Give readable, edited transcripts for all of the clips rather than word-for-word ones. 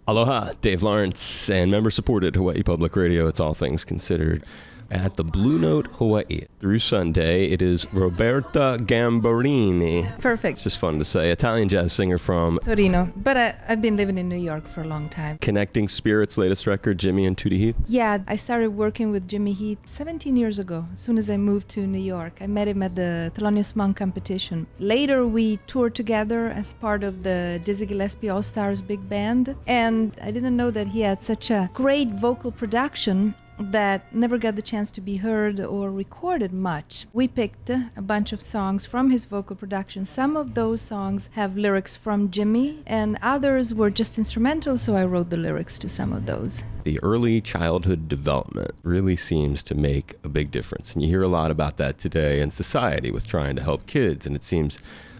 Aloha, Dave Lawrence, and member-supported Hawaii Public Radio. It's All Things Considered at the Blue Note, Hawaii. Through Sunday, it is Roberta Gambarini. Perfect. It's just fun to say. Italian jazz singer from Torino. But I've been living in New York for a long time. Connecting Spirits' latest record, Jimmy and Tootie Heath. Yeah, I started working with Jimmy Heath 17 years ago, as soon as I moved to New York. I met him at the Thelonious Monk competition. Later, we toured together as part of the Dizzy Gillespie All-Stars Big Band. And I didn't know that he had such a great vocal production that never got the chance to be heard or recorded much. We picked a bunch of songs from his vocal production. Some of those songs have lyrics from Jimmy, and others were just instrumental, so I wrote the lyrics to some of those. The early childhood development really seems to make a big difference. And you hear a lot about that today in society with trying to help kids, and it seems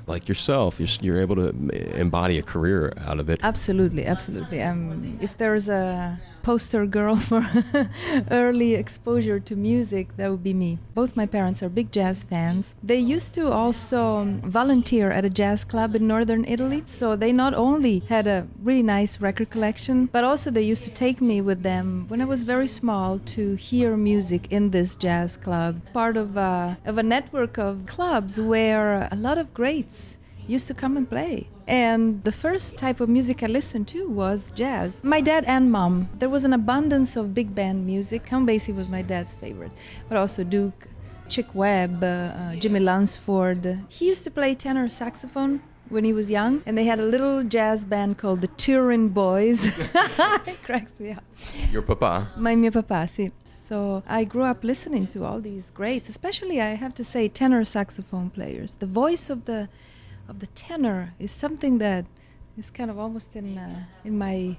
like yourself, you're able to embody a career out of it. Absolutely, absolutely. If there's a poster girl for early exposure to music, that would be me. Both my parents are big jazz fans. They used to also volunteer at a jazz club in northern Italy, so they not only had a really nice record collection, but also they used to take me with them when I was very small to hear music in this jazz club. Part of a network of clubs where a lot of greats used to come and play. And the first type of music I listened to was jazz. My dad and mom, there was an abundance of big band music. Count Basie was my dad's favorite, but also Duke, Chick Webb, Jimmy Lunsford. He used to play tenor saxophone when he was young, and they had a little jazz band called the Turin Boys. It cracks me up. Your papa. Mio papa, sì. So I grew up listening to all these greats, especially, I have to say, tenor saxophone players. The voice of the tenor is something that is kind of almost in my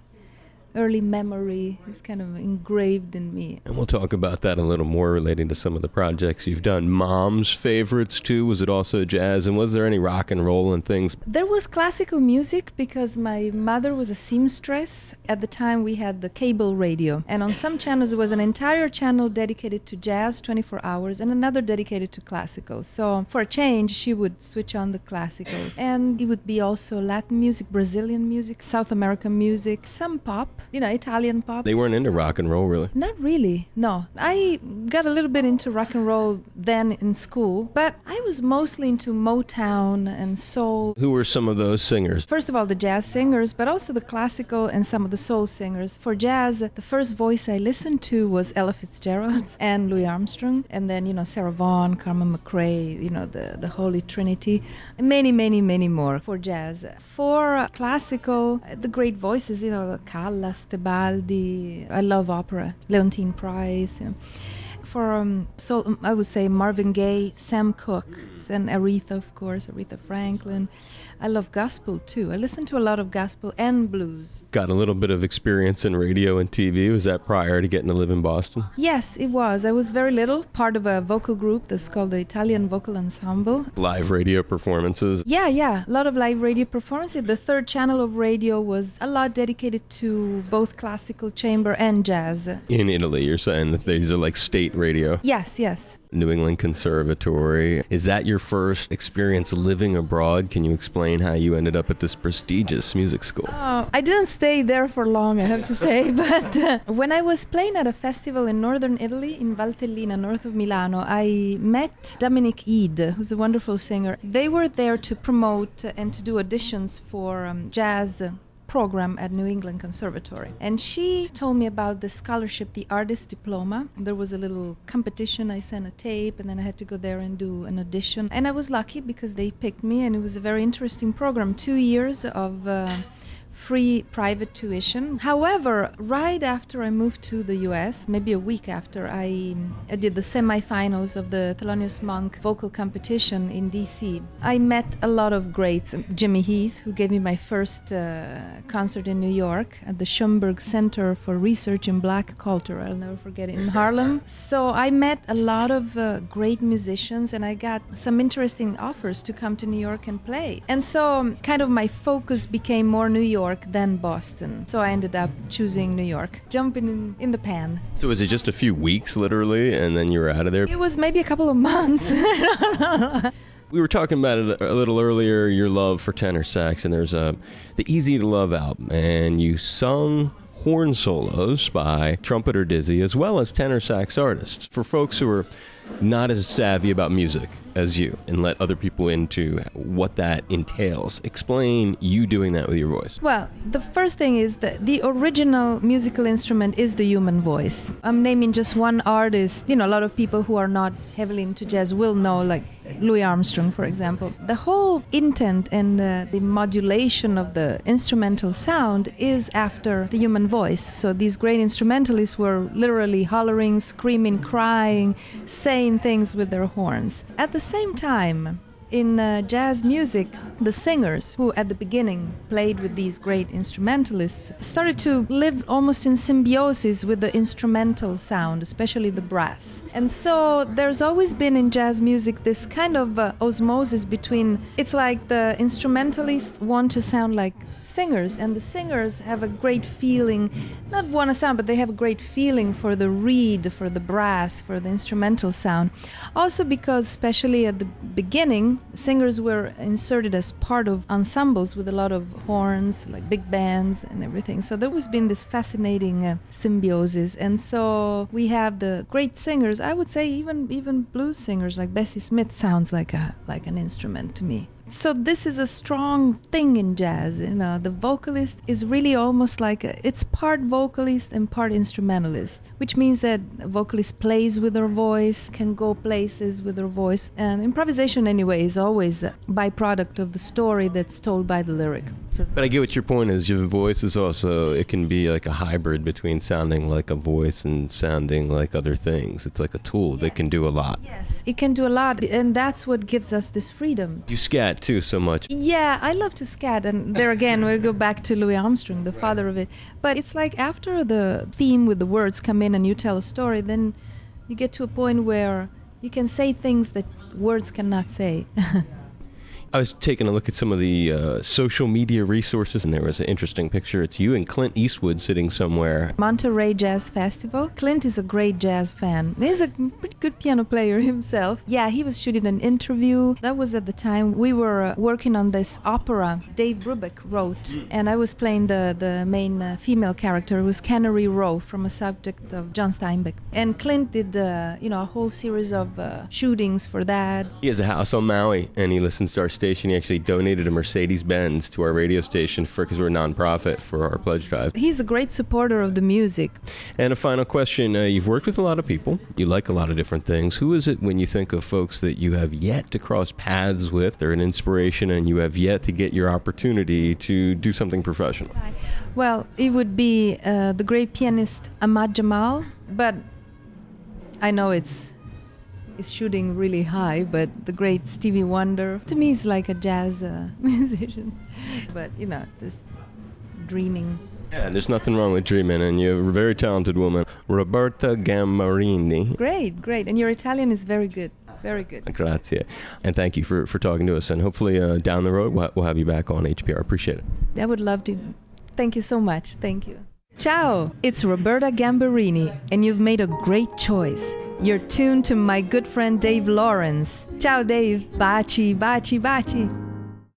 early memory. It's kind of engraved in me. And we'll talk about that a little more relating to some of the projects you've done. Mom's favorites too, was it also jazz? And was there any rock and roll and things? There was classical music because my mother was a seamstress. At the time we had the cable radio, and on some channels there was an entire channel dedicated to jazz 24 hours and another dedicated to classical. So for a change she would switch on the classical, and it would be also Latin music, Brazilian music, South American music, some pop, Italian pop. They weren't into rock and roll, really? Not really, no. I got a little bit into rock and roll then in school, but I was mostly into Motown and soul. Who were some of those singers? First of all, the jazz singers, but also the classical and some of the soul singers. For jazz, the first voice I listened to was Ella Fitzgerald and Louis Armstrong, and then, Sarah Vaughan, Carmen McRae, the Holy Trinity, and many, many, many more for jazz. For classical, the great voices, Callas, Tebaldi. I love opera. Leontine Price. For soul, I would say Marvin Gaye, Sam Cooke, and Aretha, of course, Aretha Franklin. I love gospel too. I listen to a lot of gospel and blues. Got a little bit of experience in radio and TV. Was that prior to getting to live in Boston? Yes, it was. I was very little, part of a vocal group that's called the Italian Vocal Ensemble. Live radio performances? Yeah. A lot of live radio performances. The third channel of radio was a lot dedicated to both classical, chamber, and jazz. In Italy, you're saying that these are like state radio? Yes. New England Conservatory. Is that your first experience living abroad? Can you explain how you ended up at this prestigious music school? I didn't stay there for long, I have to say, but when I was playing at a festival in northern Italy, in Valtellina, north of Milano, I met Dominic Eade, who's a wonderful singer. They were there to promote and to do auditions for jazz program at New England Conservatory. And she told me about the scholarship, the artist diploma. There was a little competition. I sent a tape and then I had to go there and do an audition. And I was lucky because they picked me, and it was a very interesting program. 2 years of free private tuition. However, right after I moved to the US, maybe a week after, I did the semifinals of the Thelonious Monk vocal competition in DC. I met a lot of greats. Jimmy Heath, who gave me my first concert in New York at the Schomburg Center for Research in Black Culture. I'll never forget it, in Harlem. So I met a lot of great musicians, and I got some interesting offers to come to New York and play. And so kind of my focus became more New York than Boston. So I ended up choosing New York, jumping in the pan. So was it just a few weeks, literally, and then you were out of there? It was maybe a couple of months. We were talking about it a little earlier, your love for tenor sax, and there's the Easy to Love album, and you sung horn solos by trumpeter Dizzy as well as tenor sax artists. For folks who are not as savvy about music as you and let other people into what that entails, explain you doing that with your voice. Well, the first thing is that the original musical instrument is the human voice. I'm naming just one artist. A lot of people who are not heavily into jazz will know, like Louis Armstrong, for example. The whole intent and the modulation of the instrumental sound is after the human voice. So these great instrumentalists were literally hollering, screaming, crying, saying things with their horns. At the same time, in jazz music, the singers who at the beginning played with these great instrumentalists started to live almost in symbiosis with the instrumental sound, especially the brass. And so there's always been in jazz music this kind of osmosis between, it's like the instrumentalists want to sound like singers, and the singers have a great feeling, not want to sound, but they have a great feeling for the reed, for the brass, for the instrumental sound. Also because, especially at the beginning, singers were inserted as part of ensembles with a lot of horns, like big bands and everything. So there was been this fascinating symbiosis. And so we have the great singers. I would say even blues singers like Bessie Smith sounds like an instrument to me. So this is a strong thing in jazz. The vocalist is really almost like it's part vocalist and part instrumentalist, which means that a vocalist plays with her voice, can go places with her voice. And improvisation anyway is always a byproduct of the story that's told by the lyric. But I get what your point is. Your voice is also, it can be like a hybrid between sounding like a voice and sounding like other things. It's like a tool that can do a lot. Yes, it can do a lot, and that's what gives us this freedom. You scat too so much. Yeah, I love to scat, and there again we go back to Louis Armstrong, the father of it. But it's like after the theme with the words come in and you tell a story, then you get to a point where you can say things that words cannot say. I was taking a look at some of the social media resources, and there was an interesting picture. It's you and Clint Eastwood sitting somewhere. Monterey Jazz Festival. Clint is a great jazz fan. He's a pretty good piano player himself. Yeah, he was shooting an interview. That was at the time we were working on this opera Dave Brubeck wrote, and I was playing the main female character. It was Cannery Row from a subject of John Steinbeck. And Clint did a whole series of shootings for that. He has a house on Maui, and he listens to our station. He actually donated a Mercedes-Benz to our radio station because we're a nonprofit for our pledge drive. He's a great supporter of the music. And a final question. You've worked with a lot of people. You like a lot of different things. Who is it when you think of folks that you have yet to cross paths with? They're an inspiration and you have yet to get your opportunity to do something professional. Well, it would be the great pianist Ahmad Jamal, but I know it's shooting really high, but the great Stevie Wonder, to me, is like a jazz musician. But, this dreaming. Yeah, there's nothing wrong with dreaming, and you're a very talented woman. Roberta Gambarini. Great. And your Italian is very good. Very good. Grazie. And thank you for talking to us, and hopefully down the road we'll have you back on HPR. Appreciate it. I would love to. Thank you so much. Thank you. Ciao, it's Roberta Gambarini, and you've made a great choice. You're tuned to my good friend Dave Lawrence. Ciao, Dave. Baci, baci, baci.